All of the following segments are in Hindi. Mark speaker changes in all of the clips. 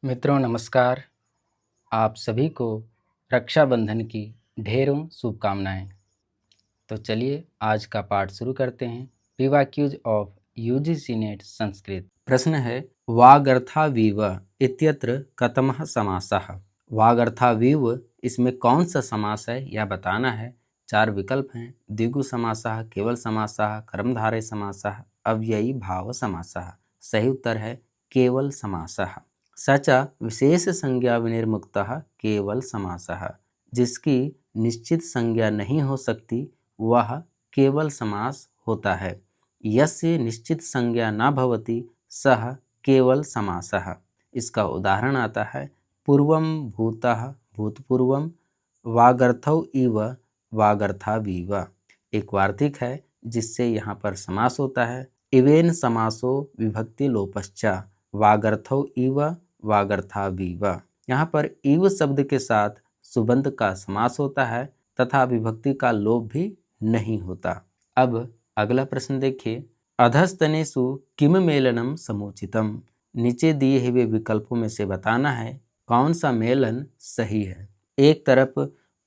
Speaker 1: मित्रों नमस्कार। आप सभी को रक्षाबंधन की ढेरों शुभकामनाएं। तो चलिए आज का पाठ शुरू करते हैं। पीवाक्यूज ऑफ यूजीसी नेट संस्कृत। प्रश्न है वागर्थावीव इत्यत्र कतमः समासः। वागर्थावीव इसमें कौन सा समास है यह बताना है। 4 विकल्प हैं। द्विगु समासः, केवल समासः, कर्मधारय समासः, अव्ययी भाव समासः। सही उत्तर है केवल समासः। सच विशेष संज्ञा विनिर्मुक्तः केवल समासः। जिसकी निश्चित संज्ञा नहीं हो सकती वह केवल समास होता है। यस्य निश्चित संज्ञा न भवति सह केवल समासः। इसका उदाहरण आता है पूर्वं भूतः भूतपूर्वं, वागर्थौ इव वागर्थावीव। एक वार्तिक है जिससे यहाँ पर समास होता है। इवेन समासो विभक्ति लोपश्चा वागर्थौ इव वागर्थावीव। यहाँ पर इव शब्द के साथ सुबंत का समास होता है तथा विभक्ति का लोप भी नहीं होता। अब अगला प्रश्न देखिए। अधस्तनेषु किम मेलनम समुचितम। नीचे दिए हुए विकल्पों में से बताना है कौन सा मेलन सही है। एक तरफ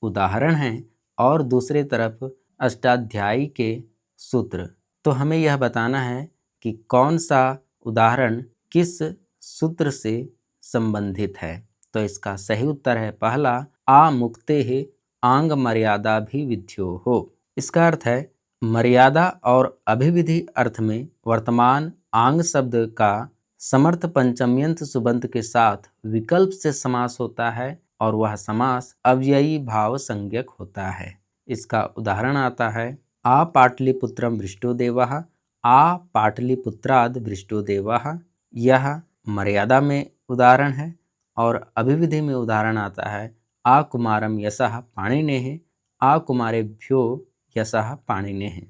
Speaker 1: उदाहरण है और दूसरे तरफ अष्टाध्यायी के सूत्र। तो हमें यह बताना है कि कौन सा उदाहरण किस सूत्र से संबंधित है। तो इसका सही उत्तर है पहला, आ मुक्ते है आंग मर्यादा भी विध्यो हो। इसका अर्थ है मर्यादा और अभिविधि अर्थ में वर्तमान आंग शब्द का समर्थ पंचम्यंत सुबंत के साथ विकल्प से समास होता है और वह समास अव्ययी भाव संज्ञक होता है। इसका उदाहरण आता है आ पाटलिपुत्रम वृष्टो देवः, आ पाटलिपुत्राद वृष्टो देवः। यह मर्यादा में उदाहरण है और अभिविधि में उदाहरण आता है आ कुमारम यशः पाणिनेः, आ कुमारेभ्यो यशः पाणिनेः।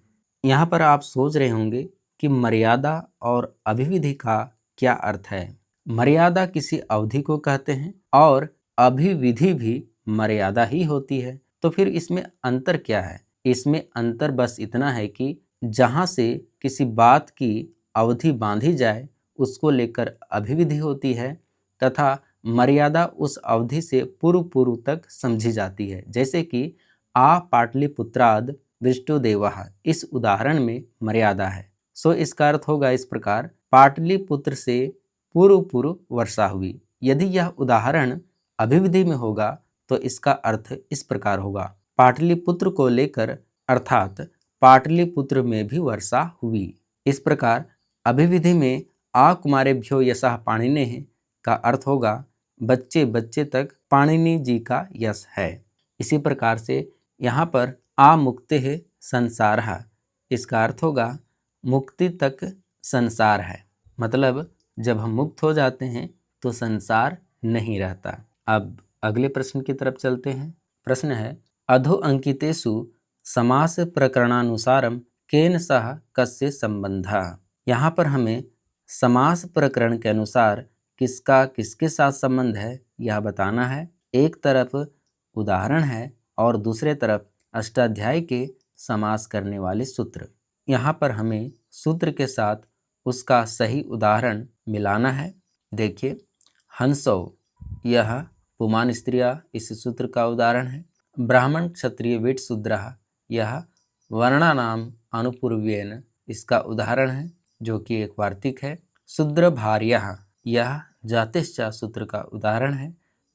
Speaker 1: यहाँ पर आप सोच रहे होंगे कि मर्यादा और अभिविधि का क्या अर्थ है। मर्यादा किसी अवधि को कहते हैं और अभिविधि भी मर्यादा ही होती है। तो फिर इसमें अंतर क्या है। इसमें अंतर बस इतना है कि जहाँ से किसी बात की अवधि बांधी जाए उसको लेकर अभिविधि होती है तथा मर्यादा उस अवधि से पूर्व पूर्व तक समझी जाती है। जैसे कि आ पाटलिपुत्राद वृष्टो देवः, इस उदाहरण में मर्यादा है। सो इसका अर्थ होगा इस प्रकार, पाटलिपुत्र से पूर्व पूर्व वर्षा हुई। यदि यह उदाहरण अभिविधि में होगा तो इसका अर्थ इस प्रकार होगा, पाटलिपुत्र को लेकर अर्थात पाटलिपुत्र में भी वर्षा हुई। इस प्रकार अभिविधि में आ कुमारेभ्यो यशः पाणिनेः का अर्थ होगा बच्चे बच्चे तक पाणिनि जी का यश है। इसी प्रकार से यहाँ पर आ मुक्ते है संसारः, इसका अर्थ होगा मुक्ति तक संसार है। मतलब जब हम मुक्त हो जाते हैं तो संसार नहीं रहता। अब अगले प्रश्न की तरफ चलते हैं। प्रश्न है अधो अंकितेषु समास प्रकरणानुसारम केन सह कस्य संबंधः। यहाँ पर हमें समास प्रकरण के अनुसार किसका किसके साथ संबंध है यह बताना है। एक तरफ उदाहरण है और दूसरे तरफ अष्टाध्यायी के समास करने वाले सूत्र। यहाँ पर हमें सूत्र के साथ उसका सही उदाहरण मिलाना है। देखिए हंसौ, यह पुमान स्त्रिया इस सूत्र का उदाहरण है। ब्राह्मण क्षत्रिय वीट शूद्रः, यह वर्णानाम अनुपूर्व्येन इसका उदाहरण है जो कि एक वार्तिक है। शूद्र भार्यः, यह जातिश्च सूत्र का उदाहरण है।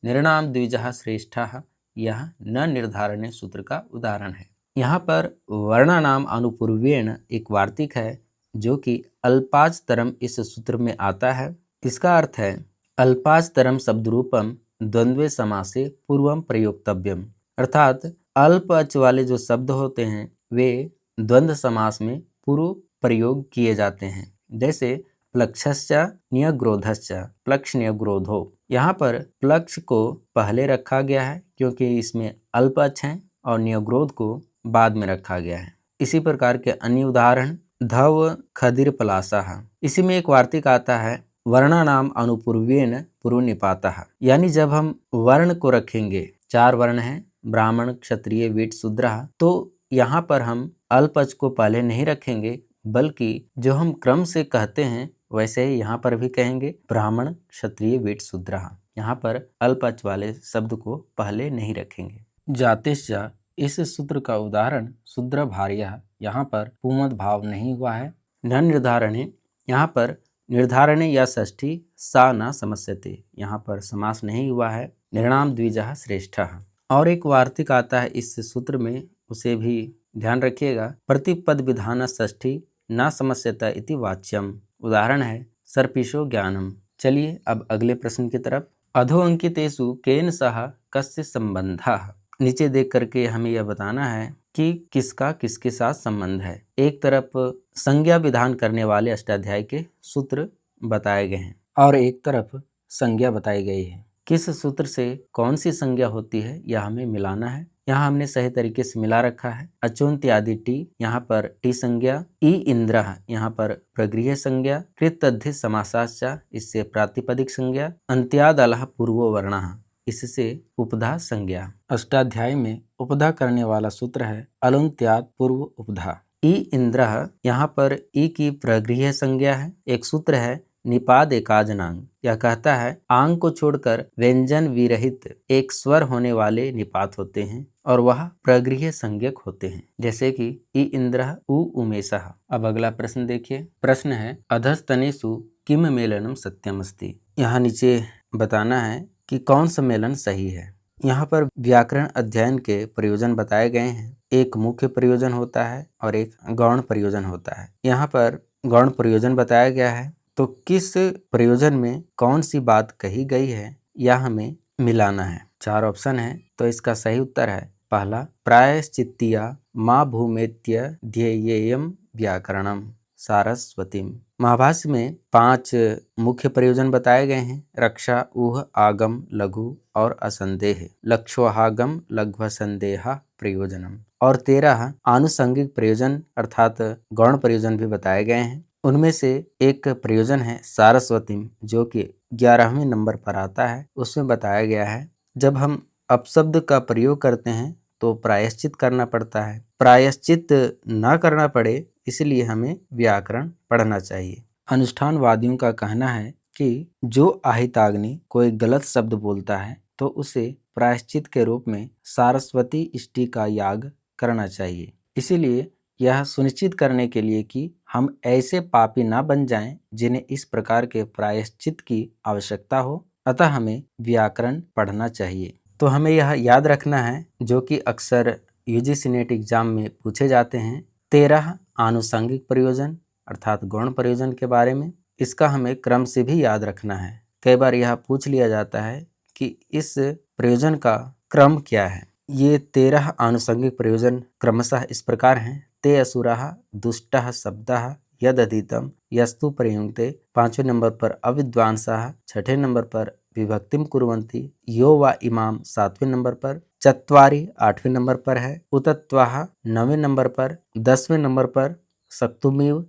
Speaker 1: निर्णाम द्विजः श्रेष्ठः, यह न निर्धारण्य सूत्र का उदाहरण है। यहाँ पर वर्णानाम अनुपूर्व्येन एक वार्तिक है जो कि अल्पाज तरम इस सूत्र में आता है। इसका अर्थ है अल्पाज तरम शब्द रूपम द्वंद्वे समासे पूर्वम प्रयोक्तव्यम, अर्थात अल्प अच वाले जो शब्द होते हैं वे द्वंद्व समास में पूर्व प्रयोग किए जाते हैं। जैसे प्लक्षश्च न्यग्रोधश्च, प्लक्ष न्यग्रोधो। यहाँ पर प्लक्ष को पहले रखा गया है क्योंकि इसमें अल्प अच है और न्यग्रोध को बाद में रखा गया है। इसी प्रकार के अन्य उदाहरण धव खदिर पलासः। इसी में एक वार्तिक आता है वर्णानाम अनुपूर्व्येन पूर्व निपातः, यानी जब हम वर्ण को रखेंगे, 4 वर्ण हैं ब्राह्मण क्षत्रिय वीट शूद्रः, तो यहाँ पर हम अल्पच को पहले नहीं रखेंगे बल्कि जो हम क्रम से कहते हैं वैसे ही यहाँ पर भी कहेंगे ब्राह्मण क्षत्रिय वीट शूद्रः। यहाँ पर अल्प अच वाले शब्द को पहले नहीं रखेंगे। जातिश्च, इस सूत्र का उदाहरण शूद्र भार्या, यहाँ पर पुमद भाव नहीं हुआ है। न निर्धारणे, यहाँ पर निर्धारणे या षष्ठी सा न समस्यते, यहाँ पर समास नहीं हुआ है। निर्णाम द्विजः श्रेष्ठः। और एक वार्तिक आता है इस सूत्र में, उसे भी ध्यान रखिएगा। प्रतिपद विधान षष्ठी न समस्यता इति वाच्यम। उदाहरण है सर्पिशो ज्ञानम। चलिए अब अगले प्रश्न की तरफ। अधो अंकितेषु केन सह कस्य संबंधः। नीचे देख करके हमें यह बताना है कि किसका किसके साथ संबंध है। एक तरफ संज्ञा विधान करने वाले अष्टाध्याय के सूत्र बताए गए हैं और एक तरफ संज्ञा बताई गई है। किस सूत्र से कौन सी संज्ञा होती है यह हमें मिलाना है। यहाँ हमने सही तरीके से मिला रखा है। अचोन्ति आदि टी, यहाँ पर टी संज्ञा। ई इंद्र, यहाँ पर प्रगृह्य संज्ञा। कृतद्धि समासाचा, इससे प्रातिपदिक संज्ञा। अंत्याद अलह पूर्वो वर्णः, इससे उपधा संज्ञा। अष्टाध्याय में उपधा करने वाला सूत्र है अलुन्त्याद पूर्व उपधा। ई इंद्र, यहाँ पर ई की प्रगृह्य संज्ञा है। एक सूत्र है निपाद एकाजनांग, यह कहता है आंग को छोड़कर व्यंजन विरहित एक स्वर होने वाले निपात होते हैं और वह प्रगृह्य संज्ञक होते हैं, जैसे कि ई इंद्र उ उमेशः। अब अगला प्रश्न देखिए। प्रश्न है अधस्तनेषु किम मेलनम सत्यमस्ति। यहाँ नीचे बताना है कि कौन सा मेलन सही है। यहाँ पर व्याकरण अध्ययन के प्रयोजन बताए गए हैं। एक मुख्य प्रयोजन होता है और एक गौण प्रयोजन होता है। यहाँ पर गौण प्रयोजन बताया गया है, तो किस प्रयोजन में कौन सी बात कही गई है यह हमें मिलाना है। 4 ऑप्शन है, तो इसका सही उत्तर है पहला प्रायश्चित्तिया माँ भूमेत्य ध्येयेयम व्याकरणम सारस्वतीम। महाभाष्य में 5 मुख्य प्रयोजन बताए गए हैं। रक्षा, ऊह, आगम, लघु और असंदेह। लक्ष्वागम लघ्व संदेह प्रयोजनम। और 13 आनुषंगिक प्रयोजन अर्थात गौण प्रयोजन भी बताए गए हैं। उनमें से एक प्रयोजन है सारस्वतीम, जो कि 11वें नंबर पर आता है। उसमें बताया गया है जब हम अपशब्द का प्रयोग करते हैं तो प्रायश्चित करना पड़ता है। प्रायश्चित न करना पड़े इसलिए हमें व्याकरण पढ़ना चाहिए। अनुष्ठानवादियों का कहना है कि जो आहिताग्नि कोई गलत शब्द बोलता है तो उसे प्रायश्चित के रूप में सारस्वती इष्टि का याग करना चाहिए। इसीलिए यह सुनिश्चित करने के लिए कि हम ऐसे पापी ना बन जाएं जिन्हें इस प्रकार के प्रायश्चित की आवश्यकता हो, अतः हमें व्याकरण पढ़ना चाहिए। तो हमें यह याद रखना है, जो कि अक्सर यूजीसी नेट एग्जाम में पूछे जाते हैं, 13 आनुषंगिक प्रयोजन अर्थात गौण प्रयोजन के बारे में। इसका हमें क्रम से भी याद रखना है। कई बार यह पूछ लिया जाता है कि इस प्रयोजन का क्रम क्या है। ये 13 आनुषंगिक प्रयोजन क्रमशः इस प्रकार हैं। ते असुराः दुष्टः शब्दः यदधीतम यस्तु प्रयुङ्क्ते। 5वें नंबर पर अविद्वांसः। 6ठे नंबर पर विभक्तिम कुर्वन्ति। यो वा इमाम 7वें नंबर पर। चत्वारि 8वें नंबर पर है। उतत्वाः 9वें नंबर पर। 10वें नंबर पर सक्तुमिव,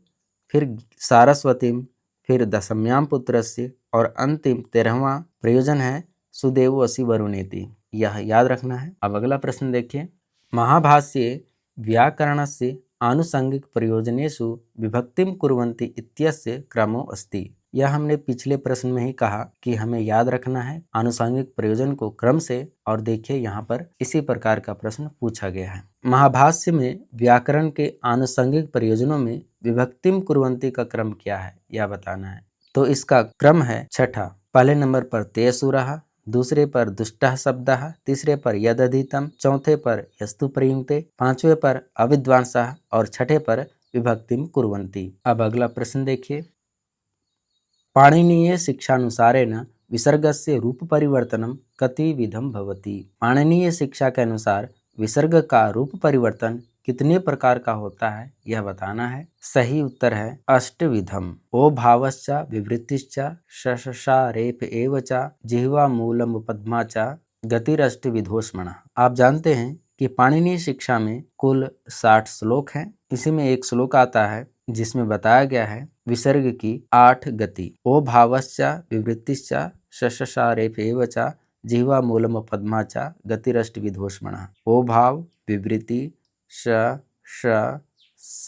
Speaker 1: फिर सारस्वतीम, फिर दशम्याम पुत्रस्य और अंतिम 13वां प्रयोजन है सुदेवो असि वरुणेति। यह याद रखना है। अब अगला प्रश्न देखिए। महाभाष्ये व्याकरणस्य आनुषंगिक प्रयोजनेषु विभक्तिम कुर्वन्ति इत्यस्य क्रमो अस्ति। यह हमने पिछले प्रश्न में ही कहा कि हमें याद रखना है आनुषंगिक प्रयोजन को क्रम से। और देखिए यहाँ पर इसी प्रकार का प्रश्न पूछा गया है। महाभाष्य में व्याकरण के आनुषंगिक प्रयोजनों में विभक्तिम कुर्वन्ति का क्रम क्या है यह बताना है। तो इसका क्रम है 6ठा। पहले नंबर पर ते असुरः, दूसरे पर दुष्टः शब्दः, तीसरे पर यदधीतम, चौथे पर यस्तु प्रयुङ्क्ते, 5वें पर अविद्वांसः और 6ठे पर विभक्तिम कुर्वन्ति। अब अगला प्रश्न देखिए। पाणिनीय शिक्षानुसारेण विसर्गस्य रूप परिवर्तनम कति विधम भवति। पाणिनीय शिक्षा के अनुसार विसर्ग का रूप परिवर्तन कितने प्रकार का होता है यह बताना है। सही उत्तर है अष्टविधम। ओ भावश्च विवृत्तिश्च शशशारेप एव च जिह्वा मूलम उपद्मा च गतिरष्टविधोष्मणः। आप जानते हैं कि पाणिनीय शिक्षा में कुल 60 श्लोक हैं। इसी में एक श्लोक आता है जिसमें बताया गया है विसर्ग की 8 गति। ओ भावश्च विवृत्तिश्च शशशारेप एव च जिह्वा मूलम उपद्मा च गतिरष्टविधोष्मणः। ओ भाव, विवृत्ति, श, श, स,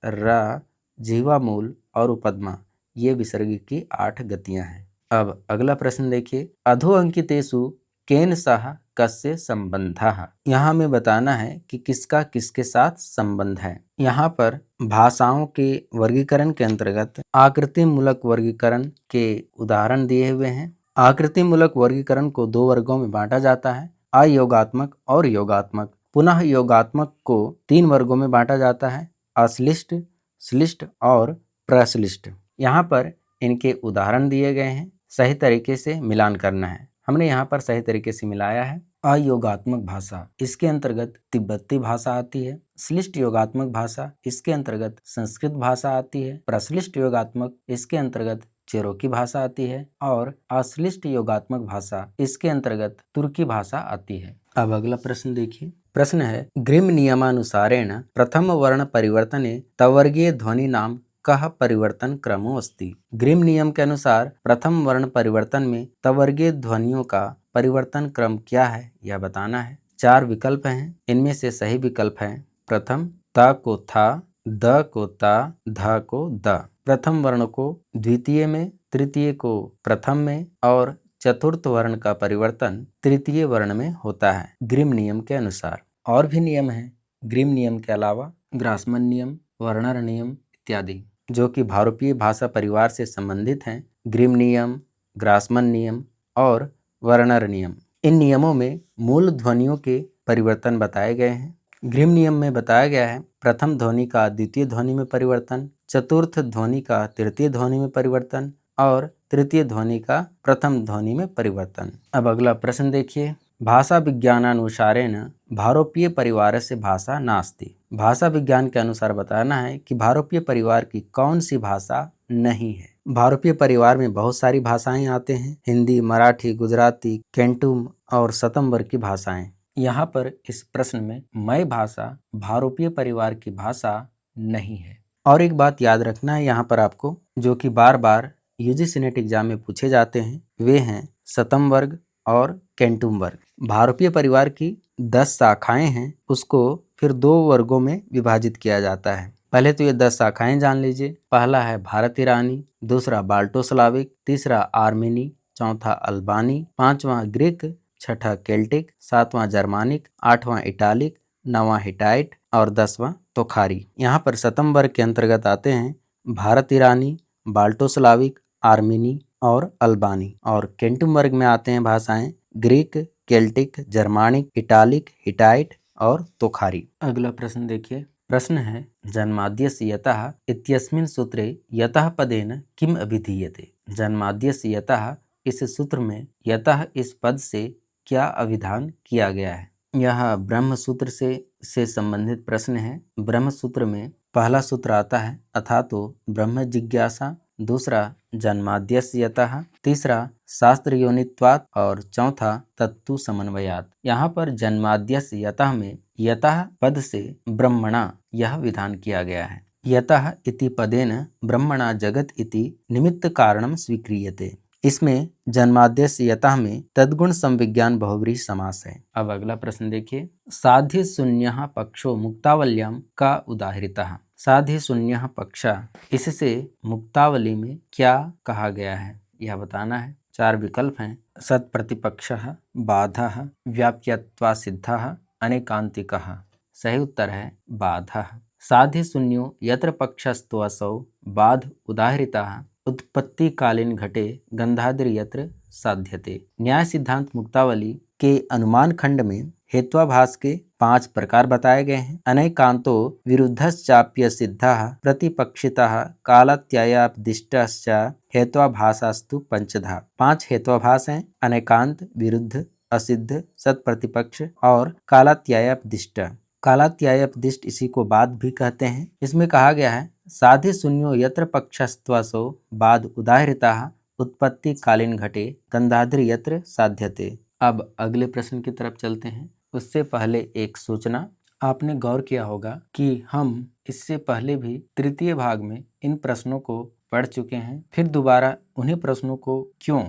Speaker 1: र, जिह्वा मूल और उपद्मा, ये विसर्ग की 8 गतियां हैं। अब अगला प्रश्न देखिए, अधो अंकितेषु केन सह कस्य संबंधः। यहाँ हमें बताना है कि किसका किसके साथ संबंध है। यहाँ पर भाषाओं के वर्गीकरण के अंतर्गत आकृति मूलक वर्गीकरण के उदाहरण दिए हुए हैं। आकृति मूलक वर्गीकरण को 2 वर्गों में बांटा जाता है, अयोगात्मक और योगात्मक। पुनः योगात्मक को 3 वर्गों में बांटा जाता है, अश्लिष्ट, श्लिष्ट और प्रश्लिष्ट। यहाँ पर इनके उदाहरण दिए गए हैं, सही तरीके से मिलान करना है। हमने यहाँ पर सही तरीके से मिलाया है। अयोगात्मक भाषा, इसके अंतर्गत तिब्बती भाषा आती है। श्लिष्ट योगात्मक भाषा, इसके अंतर्गत संस्कृत भाषा आती है। प्रश्लिष्ट योगात्मक, इसके अंतर्गत चेरोकी भाषा आती है। और अश्लिष्ट योगात्मक भाषा, इसके अंतर्गत तुर्की भाषा आती है। अब अगला प्रश्न देखिए, प्रश्न है, ग्रिम नियमानुसारेण प्रथम वर्ण परिवर्तने तवर्गीय ध्वनि नाम कह परिवर्तन क्रमो अस्ति। ग्रिम नियम के अनुसार प्रथम वर्ण परिवर्तन में तवर्गीय ध्वनियों का परिवर्तन क्रम क्या है, यह बताना है। 4 विकल्प हैं, इनमें से सही विकल्प है प्रथम, त को था, द को ता, ध को द। प्रथम वर्ण को द्वितीय में, तृतीय को प्रथम में और चतुर्थ वर्ण का परिवर्तन तृतीय वर्ण में होता है ग्रिम नियम के अनुसार। और भी नियम हैं ग्रिम नियम के अलावा, ग्रासमन नियम, वर्नर नियम इत्यादि, जो कि भारतीय भाषा परिवार से संबंधित हैं। ग्रिम नियम, ग्रासमन नियम और वर्नर नियम, इन नियमों में मूल ध्वनियों के परिवर्तन बताए गए हैं। ग्रिम नियम में बताया गया है प्रथम ध्वनि का द्वितीय ध्वनि में परिवर्तन, चतुर्थ ध्वनि का तृतीय ध्वनि में परिवर्तन और तृतीय ध्वनि का प्रथम ध्वनि में परिवर्तन। अब अगला प्रश्न देखिए, भाषा विज्ञानानुसारेण भारोपीय परिवार से भाषा नास्ति। भाषा विज्ञान के अनुसार बताना है कि भारोपीय परिवार की कौन सी भाषा नहीं है। भारोपीय परिवार में बहुत सारी भाषाएं आते हैं, हिंदी, मराठी, गुजराती, केंटुम और सतंबर की भाषाएं। यहाँ पर इस प्रश्न में मय भाषा भारोपीय परिवार की भाषा नहीं है। और एक बात याद रखना है यहाँ पर आपको, जो कि बार बार यूजीसी नेट एग्जाम में पूछे जाते हैं, वे हैं सतम वर्ग और केंटुम वर्ग। भारोपीय परिवार की 10 शाखाएं हैं, उसको फिर 2 वर्गों में विभाजित किया जाता है। पहले तो ये 10 शाखाएं जान लीजिए। पहला है भारत ईरानी, दूसरा बाल्टो स्लाविक, तीसरा आर्मेनी, चौथा अल्बानी, 5वां ग्रीक, 6ठा केल्टिक, 7वां जर्मानिक, 8वां इटालिक, 9वां हिटाइट और 10वां तोखारी। यहाँ पर सतम वर्ग के अंतर्गत आते हैं भारत ईरानी, बाल्टो स्लाविक, आर्मेनी और अल्बानी। और केंटुम वर्ग में आते हैं भाषाएं Greek, Celtic, Germanic, italic, Hittite और तोखारी। अगला प्रश्न देखिए, प्रश्न है, जन्माद्यस्य यतः इत्यस्मिन् सूत्रे यतः पदेन किम अभिधीयते। जन्माद्यस्य यतः, इस सूत्र में यतः इस पद से क्या अभिधान किया गया है। यह ब्रह्म सूत्र से संबंधित प्रश्न है। ब्रह्म सूत्र में पहला सूत्र आता है अथातो ब्रह्म जिज्ञासा, दूसरा जन्माद्यस्य यतः, तीसरा शास्त्र योनित्वात् और चौथा तत्तु समन्वयात्। यहाँ पर जन्माद्यस्य यतः में यतः पद से ब्रह्मणा यह विधान किया गया है। यतः इति पदेन ब्रह्मणा जगत इति निमित्त कारणम स्वीक्रियते। इसमें जन्माद्यस्य यतः में तद्गुण संविज्ञान बहुव्रीहि समास है। अब अगला प्रश्न देखिए, साध्य शून्यः पक्षो मुक्तावल्यां का उदाहृतः। साध्य शून्यः पक्षा, इससे मुक्तावली में क्या कहा गया है, यह बताना है। 4 विकल्प हैं, सत्प्रतिपक्षः, बाधः, व्याप्यत्वासिद्धः, अनेकांतिकः। सही उत्तर है बाधः। साध्य शून्यो यत्र पक्षस्तु असौ बाध उदाहृतः उत्पत्ति कालीन घटे गंधाद्रि यत्र साध्यते। न्याय सिद्धांत मुक्तावली के अनुमान खंड में हेत्वाभास के 5 प्रकार बताए गए हैं। अनेकांतो विरुद्धश्चाप्य सिद्धः प्रतिपक्षितः कालत्यायापदिष्टश्च हेत्वाभासास्तु पंचधा। 5 हेत्वाभास हैं, अनेकांत, विरुद्ध, असिद्ध, सत्प्रतिपक्ष और कालत्यायापदिष्ट। कालत्यायापदिष्ट इसी को बाद भी कहते हैं। इसमें कहा गया है साध्य शून्यो यत्र पक्षस्त्वसौ बाद उदाहृतः उत्पत्ति कालीन घटे गंधाद्रि यत्र साध्यते। अब अगले प्रश्न की तरफ चलते हैं। उससे पहले एक सूचना, आपने गौर किया होगा कि हम इससे पहले भी तृतीय भाग में इन प्रश्नों को पढ़ चुके हैं। फिर दोबारा उन्हीं प्रश्नों को क्यों,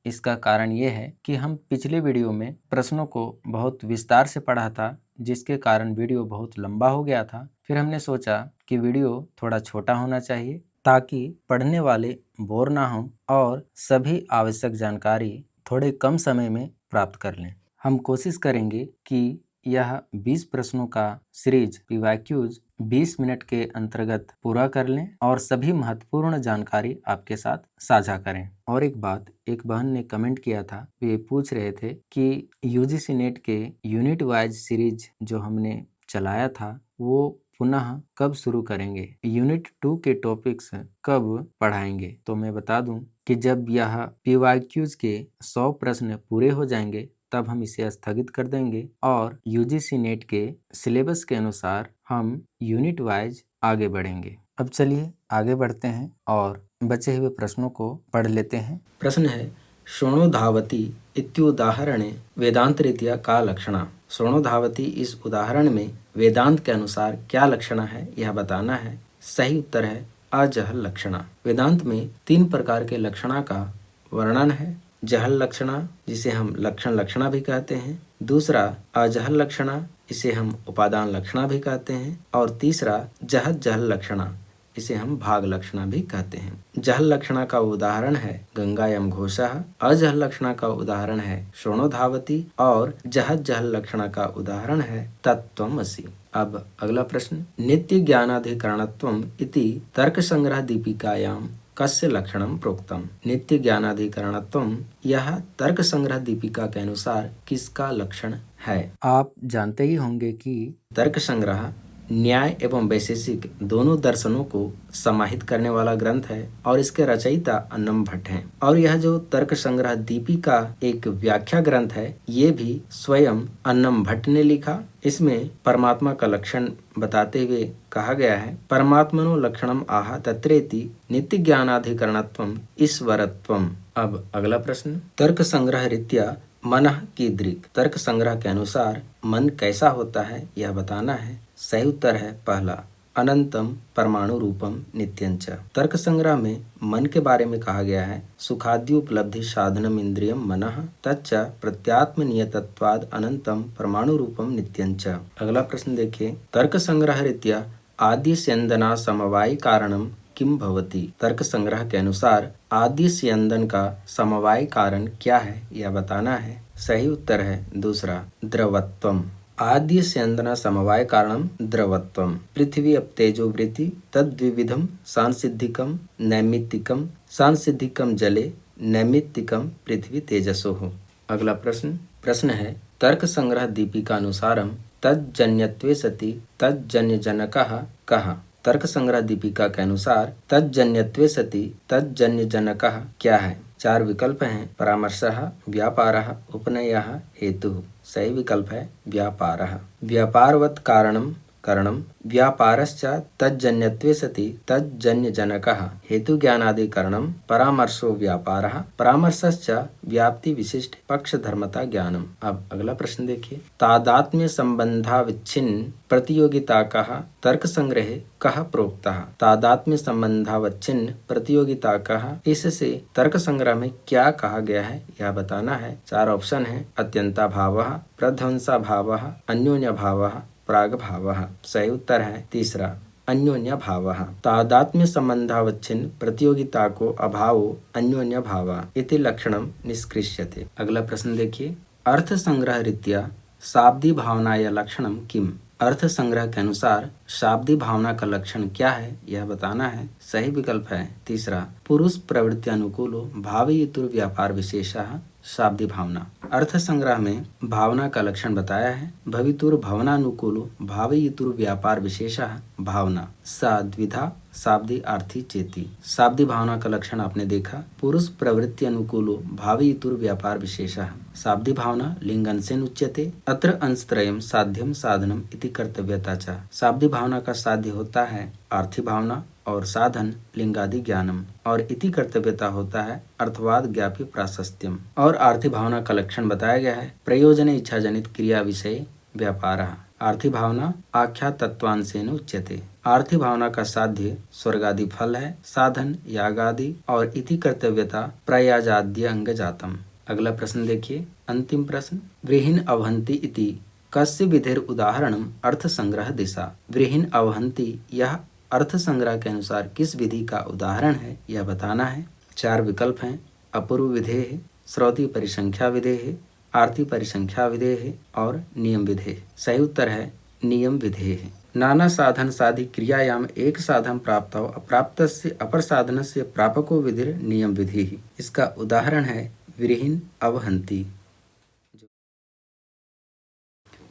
Speaker 1: इसका कारण ये है कि हम पिछले वीडियो में प्रश्नों को बहुत विस्तार से पढ़ा था, जिसके कारण वीडियो बहुत लंबा हो गया था। फिर हमने सोचा कि वीडियो थोड़ा छोटा होना चाहिए ताकि पढ़ने वाले बोर ना हों और सभी आवश्यक जानकारी थोड़े कम समय में प्राप्त कर लें। हम कोशिश करेंगे कि यह 20 प्रश्नों का सीरीज पीवाईक्यूज 20 मिनट के अंतर्गत पूरा कर लें और सभी महत्वपूर्ण जानकारी आपके साथ साझा करें। और एक बात, एक बहन ने कमेंट किया था, वे पूछ रहे थे कि यूजीसी नेट के यूनिट वाइज सीरीज जो हमने चलाया था वो पुनः कब शुरू करेंगे, यूनिट 2 के टॉपिक्स कब पढ़ाएंगे। तो मैं बता दूं कि जब यह पीवाईक्यूज के 100 प्रश्न पूरे हो जाएंगे तब हम इसे स्थगित कर देंगे और यूजीसी नेट के सिलेबस के अनुसार हम यूनिट वाइज आगे बढ़ेंगे। अब चलिए आगे बढ़ते हैं और बचे हुए प्रश्नों को पढ़ लेते हैं। प्रश्न है, शृणु धावति इत्युदाहरणे वेदांत रीत्या का लक्षणा। शृणु धावति इस उदाहरण में वेदांत के अनुसार क्या लक्षणा है यह बताना है। सही उत्तर है अजहल लक्षणा। वेदांत में 3 प्रकार के लक्षणा का वर्णन है। जहल लक्षणा, जिसे हम लक्षण लक्षणा भी कहते हैं। दूसरा अजहल लक्षणा, इसे हम उपादान लक्षणा भी कहते हैं। और तीसरा जहद जहल लक्षणा, इसे हम भाग लक्षणा भी कहते हैं। जहल लक्षणा का उदाहरण है गंगायम घोषः, अजहल लक्षणा का उदाहरण है शृणु धावति और जहद जहल लक्षणा का उदाहरण है तत्त्वमसि। अब अगला प्रश्न, नित्य ज्ञानाधिकरणत्वम् इति तर्क संग्रह दीपिकायां कस्य लक्षणम प्रोक्तम। नित्य ज्ञानाधिकरणत्वम् यह तर्क संग्रह दीपिका के अनुसार किसका लक्षण है। आप जानते ही होंगे कि तर्क संग्रह न्याय एवं वैशेषिक दोनों दर्शनों को समाहित करने वाला ग्रंथ है और इसके रचयिता अन्नम भट्ट हैं। और यह जो तर्क संग्रह दीपिका एक व्याख्या ग्रंथ है, ये भी स्वयं अन्नम भट्ट ने लिखा। इसमें परमात्मा का लक्षण बताते हुए कहा गया है, परमात्मनो लक्षणम आह तत्रेति नित्य ज्ञानाधिकरणत्वम् ईश्वरत्वम्। अब अगला प्रश्न, तर्क संग्रह रीत्या मनः कीदृक्। तर्क संग्रह के अनुसार मन कैसा होता है यह बताना है। सही उत्तर है पहला, अनंतम परमाणु रूपम नित्यंच। तर्क संग्रह में मन के बारे में कहा गया है, सुखाद्य उपलब्धि साधनम इंद्रियम मनः तच्च प्रत्यात्म नियतत्वाद अनंतम परमाणु रूपम नित्यंच। अगला प्रश्न देखिए, तर्क संग्रह रीत्या आदि स्यंदना समवायी कारणम किम भवति। तर्क संग्रह के अनुसार आदि स्यंदन का समवायी कारण क्या है यह बताना है। सही उत्तर है दूसरा, द्रवत्वम। आद्य स्यंदन समवाय कारणम द्रवत्वम। पृथ्वी अप तेजो वृत्ति तद्विविधम सांसिद्धिकम नैमित्तिकम सांसिद्धिकम जले नैमित्तिकम पृथ्वी तेजसोः। अगला प्रश्न है, तर्क संग्रह दीपिका अनुसारम तज्जन्यत्वे सति तज्जन्यजनकः कः। तर्क संग्रह दीपिका के अनुसार तज्जन्यत्वे सति तज्जन्यजनकः क्या है। 4 विकल्प हैं, परामर्शः, व्यापारः, उपनयः, हेतुः। सही विकल्प है व्यापारः। व्यापारवत् कारणम करणम व्यापारश्च तज्जन्यत्वे सति तज्जन्यजनकः हेतु ज्ञानादिकरणम परामर्शो व्यापारः परामर्शश्च व्याप्ति विशिष्ट पक्ष धर्मता ज्ञानम। अब अगला प्रश्न देखिए, तादात्म्य संबंधाविच्छिन्न प्रतियोगिता कः तर्क संग्रहे कः प्रोक्तः। तादात्म्य संबंधावच्छिन्न प्रतियोगिता कः, इससे तर्क संग्रह में क्या कहा गया है यह बताना है। 4 ऑप्शन है, अत्यंता भावः, प्रध्वंसा भावः, अन्योन्य भावः, प्राग भावः। सही उत्तर है तीसरा, अन्योन्य भावः। तादात्म्य संबंधावच्छिन्न प्रतियोगिता को अभावो अन्योन्य भावः इति लक्षणम निष्कृष्यते। अगला प्रश्न देखिए, अर्थ संग्रह रीत्या शाब्दी भावनाया लक्षणम किम। अर्थ संग्रह के अनुसार शाब्दी भावना का लक्षण क्या है यह बताना है। सही विकल्प है तीसरा, पुरुष प्रवृत्ति अनुकूलो भावयुतुर व्यापार विशेषः शाब्दी भावना। अर्थ संग्रह में भावना का लक्षण बताया है, भवितुर भवनानुकूलो भावयुतुर व्यापार विशेषः भावना सा द्विधा शाब्दी अर्थी चेती। शाब्दी भावना का लक्षण आपने देखा, पुरुष प्रवृत्ति अनुकूलो भावयुतुर व्यापार विशेषः। शाब्दी भावना लिंगंशेन उच्यते, अत्र अंशत्रयम् साध्यम साधनम इति कर्तव्यता च। शाब्दी भावना का साध्य होता है आर्थी भावना और साधन लिंगादि ज्ञानम, और इति कर्तव्यता होता है अर्थवाद ज्ञापी प्राशस्त्यम। और आर्थी भावना का लक्षण बताया गया है, प्रयोजन इच्छा जनित क्रिया विषय व्यापारः। आर्थी भावना आख्या तत्वांशेन उच्यते। आर्थी भावना का साध्य स्वर्गादि फल है, साधन यागादि, और इति कर्तव्यता प्रयाजाद्य अंग जातम। अगला प्रश्न देखिए, अंतिम प्रश्न, व्रीहिन अवहंति इति कस्य विधेर उदाहरणम अर्थ संग्रह दिशा। व्रीहिन अवहंति यह अर्थ संग्रह के अनुसार किस विधि का उदाहरण है यह बताना है। 4 विकल्प हैं। अपूर्व विधेय, श्रौती परिसंख्या विधेय, आरती परिसंख्या विधेय और नियम विधेय। सही उत्तर है नियम विधेय। नाना साधन साधि क्रियायाम एक साधन प्राप्त हो अप्राप्तस्य अपर साधनस्य प्रापको विधिर नियम विधि। इसका उदाहरण है विरहिन अवहंति।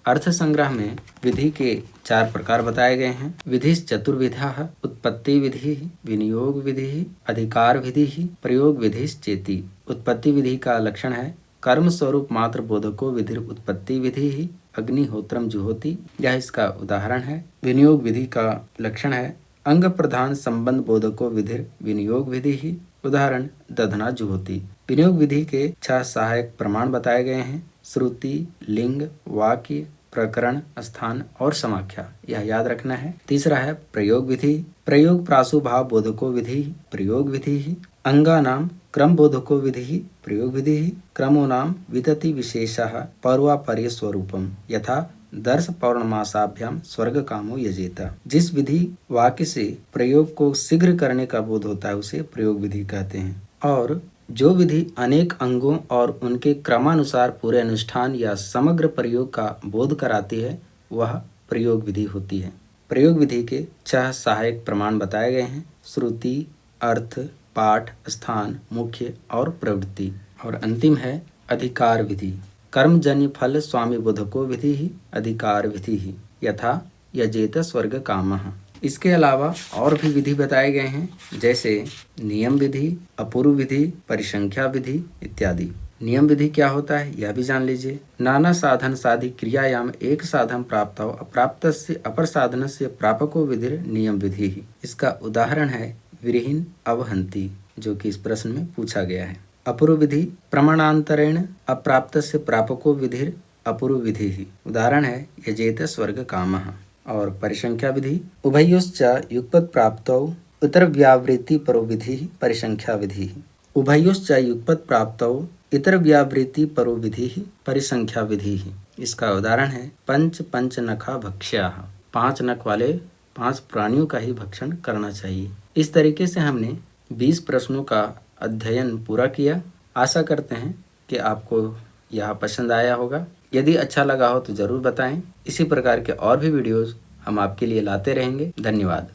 Speaker 1: अर्थ संग्रह में विधि के 4 प्रकार बताए गए हैं। विधि चतुर्विधा, उत्पत्ति विधि, विनियोग विधि, अधिकार विधि, प्रयोग विधि चेति। उत्पत्ति विधि का लक्षण है कर्म स्वरूप मात्र बोधको विधिर उत्पत्ति विधि, अग्निहोत्रम जुहोति, यह इसका उदाहरण है। विनियोग विधि का लक्षण है अंग प्रधान संबंध बोधको विधिर विनियोग विधि, उदाहरण दधना जुहोति। विनियोग विधि के 6 सहायक प्रमाण बताए गए हैं। श्रुति, लिंग, वाक्य, प्रकरण, स्थान और समाख्या, यह याद रखना है। तीसरा है प्रयोग विधि। प्रयोग प्रासुभाव बोधको विधि, प्रयोग विधि। अंगानाम क्रम बोधको विधि, प्रयोग विधि। क्रमोनाम वितति विशेषः पौर्वापर्य स्वरूपम, यथा दर्श पौर्णमासाभ्याम स्वर्ग कामो यजेता। जिस विधि वाक्य से प्रयोग को शीघ्र करने का बोध होता है उसे प्रयोग विधि कहते हैं। और जो विधि अनेक अंगों और उनके क्रमानुसार पूरे अनुष्ठान या समग्र प्रयोग का बोध कराती है वह प्रयोग विधि होती है। प्रयोग विधि के 6 सहायक प्रमाण बताए गए हैं। श्रुति, अर्थ, पाठ, स्थान, मुख्य और प्रवृत्ति। और अंतिम है अधिकार विधि। कर्मजन्य फल स्वामी बोधको विधि ही अधिकार विधि ही, यथा यजेत स्वर्ग कामः। इसके अलावा और भी विधि बताए गए हैं जैसे नियम विधि, अपूर्व विधि, परिसंख्या विधि इत्यादि। नियम विधि क्या होता है यह भी जान लीजिए। नाना साधन साधि क्रियायाम एक साधन प्राप्त हो अप्राप्तस्य अपर साधनस्य प्रापको विधिर नियम विधि ही। इसका उदाहरण है विरहिन अवहंति, जो कि इस प्रश्न में पूछा गया है। अपूर्व विधि प्रमाणांतरेण अप्राप्तस्य प्रापको विधिर अपूर्व विधि ही, उदाहरण है यजेत स्वर्ग कामः। और परिसंख्या विधि उभयोश्च युगपत् प्राप्तौ इतर व्यावृत्ति परो विधि परिसंख्या विधि। उभयोश्च युगपत् प्राप्तौ इतर व्यावृत्ति परो विधि परिसंख्या विधि। इसका उदाहरण है पंच नखा भक्ष्याः, 5 नख वाले 5 प्राणियों का ही भक्षण करना चाहिए। इस तरीके से हमने 20 प्रश्नों का अध्ययन पूरा किया। आशा करते हैं कि आपको यह पसंद आया होगा। यदि अच्छा लगा हो तो ज़रूर बताएं। इसी प्रकार के और भी वीडियोज़ हम आपके लिए लाते रहेंगे। धन्यवाद।